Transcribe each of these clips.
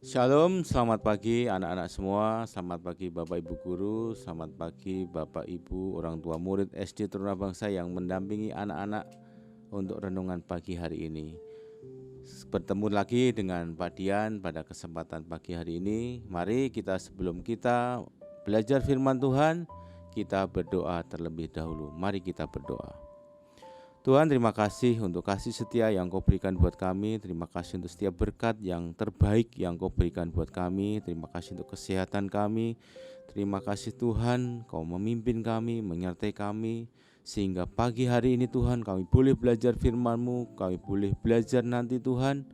Shalom, selamat pagi anak-anak semua. Selamat pagi Bapak Ibu guru, selamat pagi Bapak Ibu orang tua murid SD Taruna Bangsa yang mendampingi anak-anak untuk renungan pagi hari ini. Bertemu lagi dengan Pak Dian pada kesempatan pagi hari ini. Mari sebelum kita belajar firman Tuhan, kita berdoa terlebih dahulu. Mari kita berdoa. Tuhan, terima kasih untuk kasih setia yang Kau berikan buat kami. Terima kasih untuk setiap berkat yang terbaik yang Kau berikan buat kami. Terima kasih untuk kesehatan kami. Terima kasih Tuhan, Kau memimpin kami, menyertai kami, sehingga pagi hari ini Tuhan kami boleh belajar firman-Mu. Kami boleh belajar nanti Tuhan.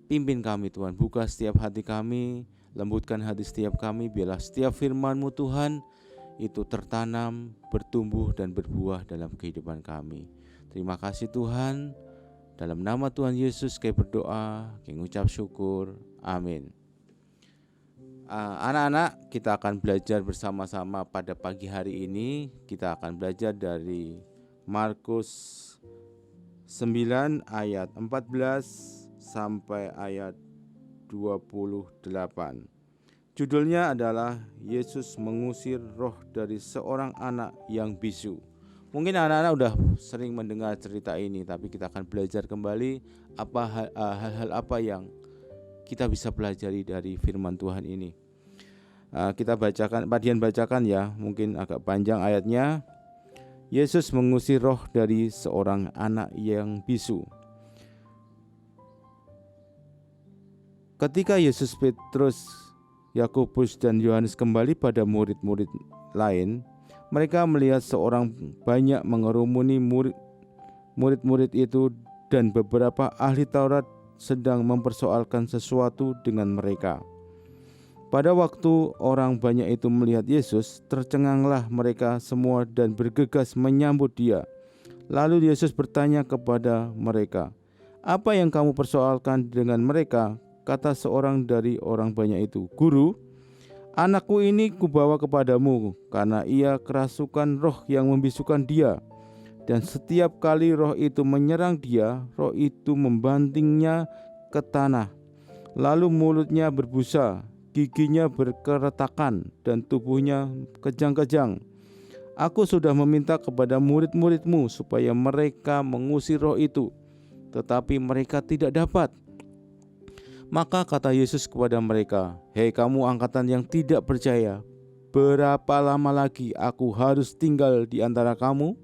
Pimpin kami Tuhan, buka setiap hati kami, lembutkan hati setiap kami. Biarlah setiap firman-Mu Tuhan itu tertanam, bertumbuh dan berbuah dalam kehidupan kami. Terima kasih Tuhan. Dalam nama Tuhan Yesus kami berdoa, kami ucap syukur. Amin. Anak-anak, kita akan belajar bersama-sama pada pagi hari ini. Kita akan belajar dari Markus 9 ayat 14 sampai ayat 28. Judulnya adalah Yesus mengusir roh dari seorang anak yang bisu. Mungkin anak-anak udah sering mendengar cerita ini, tapi kita akan belajar kembali hal-hal apa yang kita bisa pelajari dari firman Tuhan ini. Kita bacakan, Pak Dian bacakan ya, mungkin agak panjang ayatnya. Yesus mengusir roh dari seorang anak yang bisu. Ketika Yesus, Petrus, Yakobus dan Yohanes kembali pada murid-murid lain, mereka melihat seorang banyak mengerumuni murid-murid itu, dan beberapa ahli Taurat sedang mempersoalkan sesuatu dengan mereka. Pada waktu orang banyak itu melihat Yesus, tercenganglah mereka semua dan bergegas menyambut Dia. Lalu Yesus bertanya kepada mereka, "Apa yang kamu persoalkan dengan mereka?" Kata seorang dari orang banyak itu, "Guru, anakku ini kubawa kepadamu karena ia kerasukan roh yang membisukan dia. Dan setiap kali roh itu menyerang dia, roh itu membantingnya ke tanah. Lalu mulutnya berbusa, giginya berkeretakan, dan tubuhnya kejang-kejang. Aku sudah meminta kepada murid-muridmu supaya mereka mengusir roh itu, tetapi mereka tidak dapat." Maka kata Yesus kepada mereka, "Hei kamu angkatan yang tidak percaya, berapa lama lagi aku harus tinggal di antara kamu?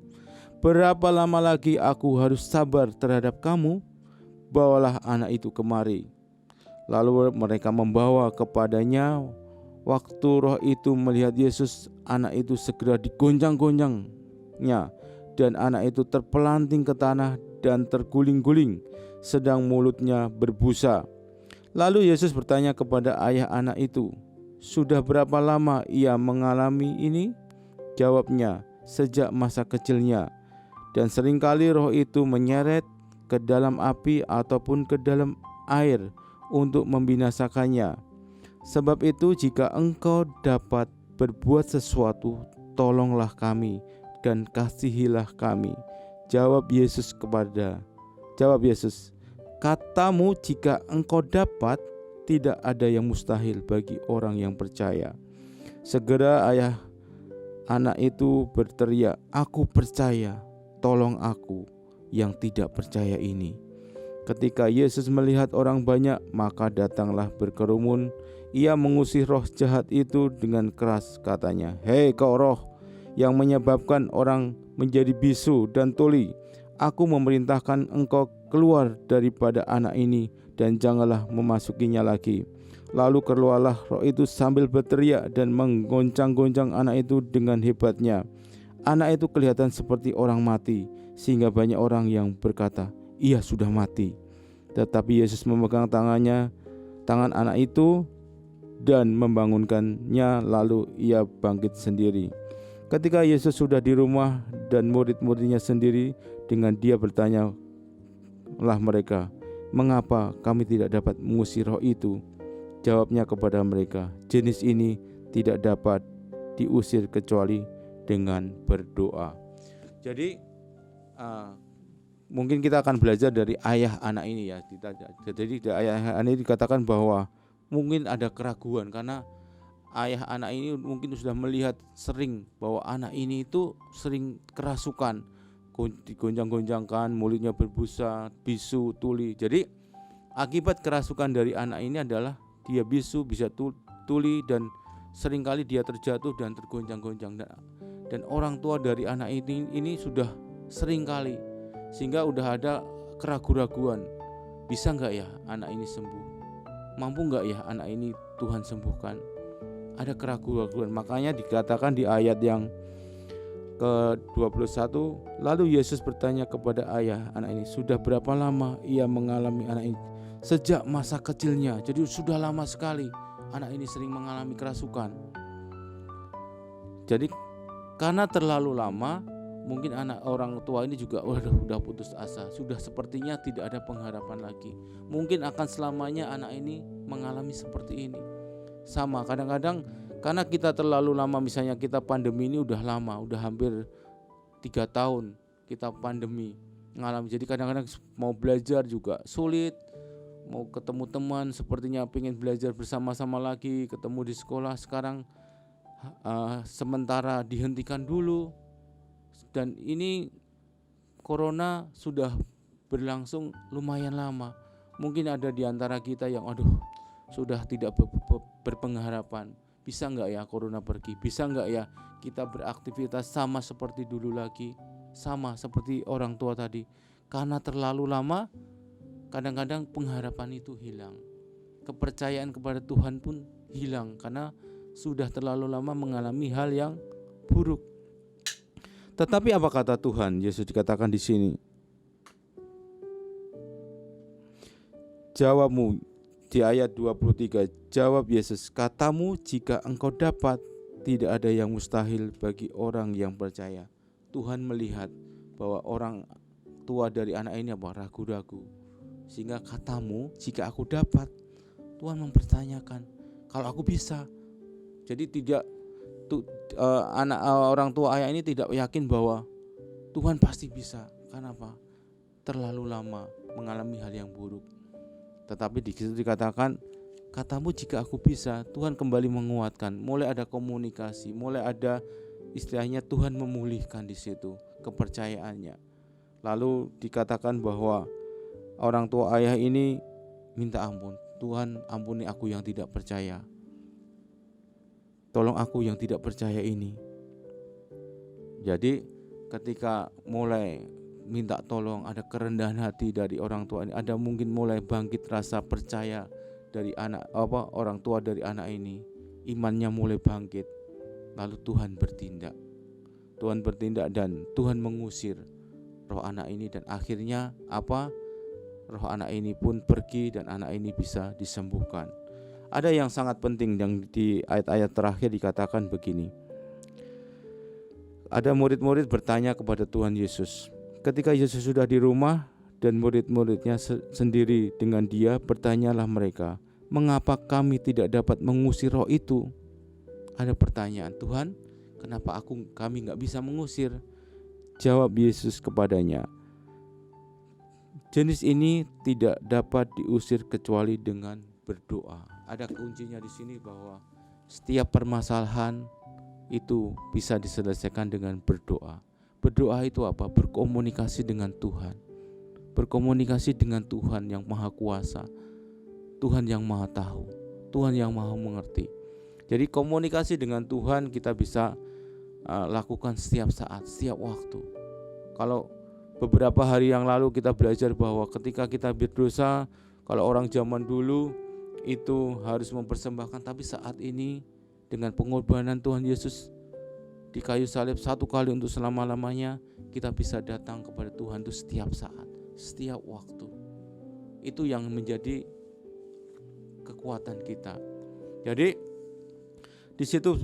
Berapa lama lagi aku harus sabar terhadap kamu? Bawalah anak itu kemari." Lalu mereka membawa kepadanya. Waktu roh itu melihat Yesus, anak itu segera digoncang-goncangnya, dan anak itu terpelanting ke tanah dan terguling-guling, sedang mulutnya berbusa. Lalu Yesus bertanya kepada ayah anak itu, "Sudah berapa lama ia mengalami ini?" Jawabnya, "Sejak masa kecilnya. Dan seringkali roh itu menyeret ke dalam api ataupun ke dalam air untuk membinasakannya. Sebab itu jika engkau dapat berbuat sesuatu, tolonglah kami dan kasihilah kami." Jawab Yesus, "Katamu jika engkau dapat, tidak ada yang mustahil bagi orang yang percaya." Segera ayah anak itu berteriak, "Aku percaya, tolong aku yang tidak percaya ini." Ketika Yesus melihat orang banyak, maka datanglah berkerumun. Ia mengusir roh jahat itu dengan keras, katanya, "Hei kau roh yang menyebabkan orang menjadi bisu dan tuli, aku memerintahkan engkau keluar daripada anak ini dan janganlah memasukinya lagi." Lalu keluarlah roh itu sambil berteriak dan menggoncang-goncang anak itu dengan hebatnya. Anak itu kelihatan seperti orang mati, sehingga banyak orang yang berkata, "Ia sudah mati." Tetapi Yesus memegang tangan anak itu dan membangunkannya, lalu ia bangkit sendiri. Ketika Yesus sudah di rumah dan murid-muridnya sendiri, dengan dia bertanyalah mereka, "Mengapa kami tidak dapat mengusir roh itu?" Jawabnya kepada mereka, "Jenis ini tidak dapat diusir kecuali dengan berdoa." Jadi mungkin kita akan belajar dari ayah anak ini ya. Jadi ayah anak ini dikatakan bahwa mungkin ada keraguan karena ayah anak ini mungkin sudah melihat sering bahwa anak ini itu sering kerasukan, digonjang-gonjangkan, mulutnya berbusa, bisu, tuli. Jadi akibat kerasukan dari anak ini adalah dia bisu, bisa tuli, dan seringkali dia terjatuh dan tergonjang-gonjang. Dan orang tua dari anak ini sudah seringkali, sehingga udah ada keraguan-raguan, bisa nggak ya anak ini sembuh, mampu nggak ya anak ini Tuhan sembuhkan. Ada keraguan-keraguan. Makanya dikatakan di ayat yang ke-21, lalu Yesus bertanya kepada ayah anak ini, sudah berapa lama ia mengalami anak ini? Sejak masa kecilnya. Jadi sudah lama sekali anak ini sering mengalami kerasukan. Jadi karena terlalu lama, mungkin anak orang tua ini juga udah putus asa, sudah sepertinya tidak ada pengharapan lagi. Mungkin akan selamanya anak ini mengalami seperti ini. Sama kadang-kadang karena kita terlalu lama, misalnya kita pandemi ini udah lama, udah hampir 3 tahun kita pandemi mengalami. Jadi kadang-kadang mau belajar juga sulit, mau ketemu teman sepertinya pengen belajar bersama-sama lagi, ketemu di sekolah sekarang sementara dihentikan dulu. Dan ini corona sudah berlangsung lumayan lama. Mungkin ada di antara kita yang sudah tidak berpengharapan. Bisa enggak ya corona pergi? Bisa enggak ya kita beraktivitas sama seperti dulu lagi? Sama seperti orang tua tadi. Karena terlalu lama, kadang-kadang pengharapan itu hilang. Kepercayaan kepada Tuhan pun hilang karena sudah terlalu lama mengalami hal yang buruk. Tetapi apa kata Tuhan? Yesus dikatakan di sini. Jawabmu di ayat 23, jawab Yesus, katamu jika engkau dapat, tidak ada yang mustahil bagi orang yang percaya. Tuhan melihat bahwa orang tua dari anak ini ragu-ragu. Sehingga katamu jika aku dapat, Tuhan mempertanyakan, kalau aku bisa. Jadi tidak anak orang tua ayah ini tidak yakin bahwa Tuhan pasti bisa. Kenapa? Terlalu lama mengalami hal yang buruk. Tetapi di situ dikatakan, katamu jika aku bisa. Tuhan kembali menguatkan, mulai ada komunikasi, mulai ada istilahnya Tuhan memulihkan di situ kepercayaannya. Lalu dikatakan bahwa orang tua ayah ini minta ampun, Tuhan ampuni aku yang tidak percaya. Tolong aku yang tidak percaya ini. Jadi ketika mulai minta tolong, ada kerendahan hati dari orang tua ini, ada mungkin mulai bangkit rasa percaya dari orang tua dari anak ini, imannya mulai bangkit. Lalu Tuhan bertindak dan Tuhan mengusir roh anak ini, dan akhirnya roh anak ini pun pergi dan anak ini bisa disembuhkan. Ada yang sangat penting yang di ayat-ayat terakhir dikatakan begini. Ada murid-murid bertanya kepada Tuhan Yesus. Ketika Yesus sudah di rumah dan murid-muridnya sendiri dengan dia, bertanyalah mereka, mengapa kami tidak dapat mengusir roh itu? Ada pertanyaan, Tuhan, kenapa kami gak bisa mengusir? Jawab Yesus kepadanya, jenis ini tidak dapat diusir kecuali dengan berdoa. Ada kuncinya di sini bahwa setiap permasalahan itu bisa diselesaikan dengan berdoa. Berdoa itu apa? Berkomunikasi dengan Tuhan. Berkomunikasi dengan Tuhan yang Maha Kuasa, Tuhan yang Maha Tahu, Tuhan yang Maha Mengerti. Jadi komunikasi dengan Tuhan kita bisa lakukan setiap saat, setiap waktu. Kalau beberapa hari yang lalu kita belajar bahwa ketika kita berdosa, kalau orang zaman dulu itu harus mempersembahkan, tapi saat ini dengan pengorbanan Tuhan Yesus di kayu salib satu kali untuk selama-lamanya, kita bisa datang kepada Tuhan itu setiap saat, setiap waktu. Itu yang menjadi kekuatan kita. Jadi di situ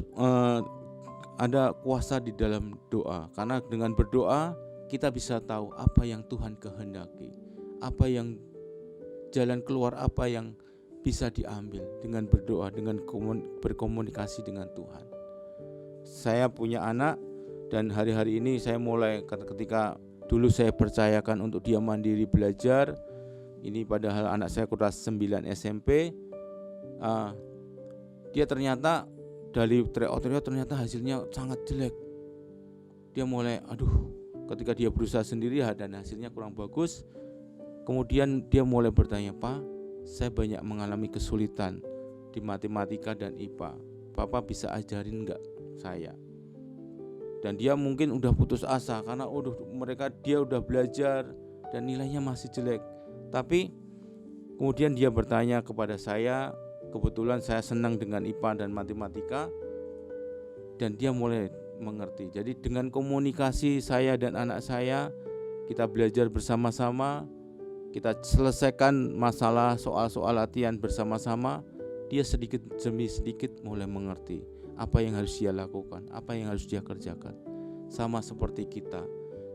ada kuasa di dalam doa, karena dengan berdoa kita bisa tahu apa yang Tuhan kehendaki, apa yang jalan keluar, apa yang bisa diambil dengan berdoa, dengan berkomunikasi dengan Tuhan. Saya punya anak dan hari-hari ini saya mulai, ketika dulu saya percayakan untuk dia mandiri belajar, ini padahal anak saya kelas 9 SMP, dia ternyata dari tryout ternyata hasilnya sangat jelek. Dia mulai ketika dia berusaha sendiri dan hasilnya kurang bagus, kemudian dia mulai bertanya, "Pak, saya banyak mengalami kesulitan di matematika dan IPA. Bapak bisa ajarin enggak saya?" Dan dia mungkin udah putus asa karena dia udah belajar dan nilainya masih jelek. Tapi kemudian dia bertanya kepada saya, kebetulan saya senang dengan IPA dan matematika, dan dia mulai mengerti. Jadi dengan komunikasi saya dan anak saya, kita belajar bersama-sama, kita selesaikan masalah soal-soal latihan bersama-sama, dia sedikit demi sedikit mulai mengerti apa yang harus dia lakukan, apa yang harus dia kerjakan. Sama seperti kita,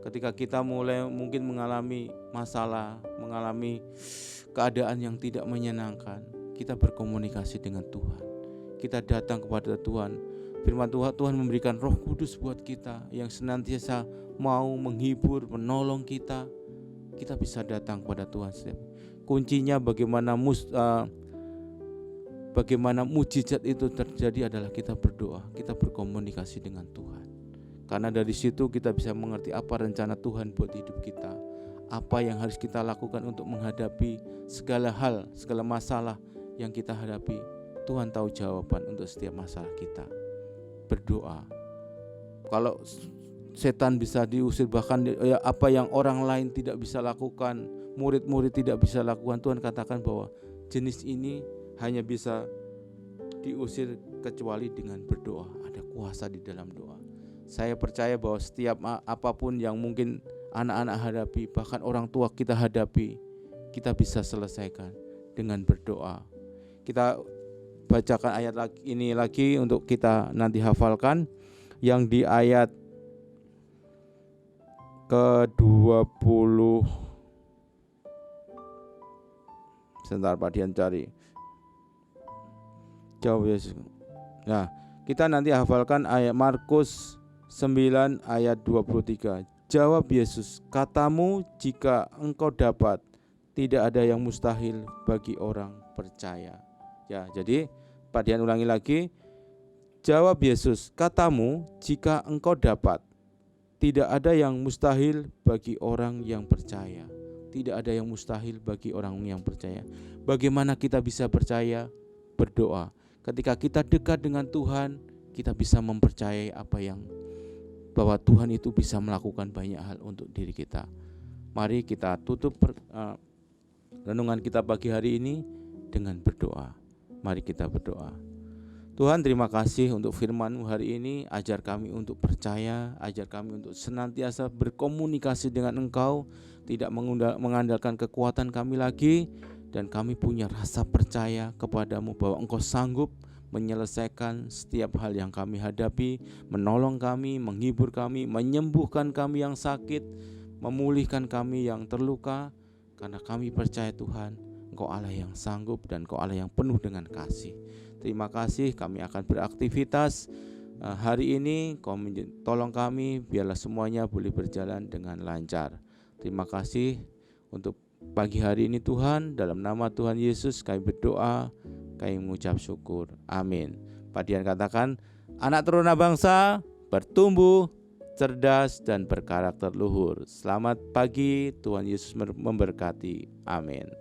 ketika kita mulai mungkin mengalami masalah, mengalami keadaan yang tidak menyenangkan, kita berkomunikasi dengan Tuhan, kita datang kepada Tuhan. Firman Tuhan memberikan Roh Kudus buat kita yang senantiasa mau menghibur, menolong kita. Kita bisa datang kepada Tuhan. Kuncinya bagaimana mujizat itu terjadi adalah kita berdoa, kita berkomunikasi dengan Tuhan. Karena dari situ kita bisa mengerti apa rencana Tuhan buat hidup kita, apa yang harus kita lakukan untuk menghadapi segala hal, segala masalah yang kita hadapi. Tuhan tahu jawaban untuk setiap masalah kita. Berdoa. Kalau setan bisa diusir, bahkan apa yang orang lain tidak bisa lakukan, murid-murid tidak bisa lakukan, Tuhan katakan bahwa jenis ini hanya bisa diusir kecuali dengan berdoa. Ada kuasa di dalam doa. Saya percaya bahwa setiap apapun yang mungkin anak-anak hadapi, bahkan orang tua kita hadapi, kita bisa selesaikan dengan berdoa. Kita bacakan ayat ini lagi untuk kita nanti hafalkan, yang di ayat ke-20. Sebentar Pak Dian cari. Jawab Yesus. Nah, kita nanti hafalkan ayat Markus 9 ayat 23. Jawab Yesus, "Katamu jika engkau dapat, tidak ada yang mustahil bagi orang percaya." Ya, jadi Pak Dian ulangi lagi. Jawab Yesus, "Katamu jika engkau dapat, tidak ada yang mustahil bagi orang yang percaya." Tidak ada yang mustahil bagi orang yang percaya. Bagaimana kita bisa percaya? Berdoa. Ketika kita dekat dengan Tuhan, kita bisa mempercayai bahwa Tuhan itu bisa melakukan banyak hal untuk diri kita. Mari kita tutup renungan kita pagi hari ini dengan berdoa. Mari kita berdoa. Tuhan, terima kasih untuk firman-Mu hari ini. Ajar kami untuk percaya, ajar kami untuk senantiasa berkomunikasi dengan Engkau, tidak mengandalkan kekuatan kami lagi, dan kami punya rasa percaya kepada-Mu bahwa Engkau sanggup menyelesaikan setiap hal yang kami hadapi, menolong kami, menghibur kami, menyembuhkan kami yang sakit, memulihkan kami yang terluka, karena kami percaya Tuhan, Engkau Allah yang sanggup dan Engkau Allah yang penuh dengan kasih. Terima kasih, kami akan beraktivitas hari ini. Kau tolong kami, biarlah semuanya boleh berjalan dengan lancar. Terima kasih untuk pagi hari ini Tuhan. Dalam nama Tuhan Yesus kami berdoa, kami mengucap syukur. Amin. Pak Dian katakan, anak teruna bangsa bertumbuh, cerdas dan berkarakter luhur. Selamat pagi, Tuhan Yesus memberkati. Amin.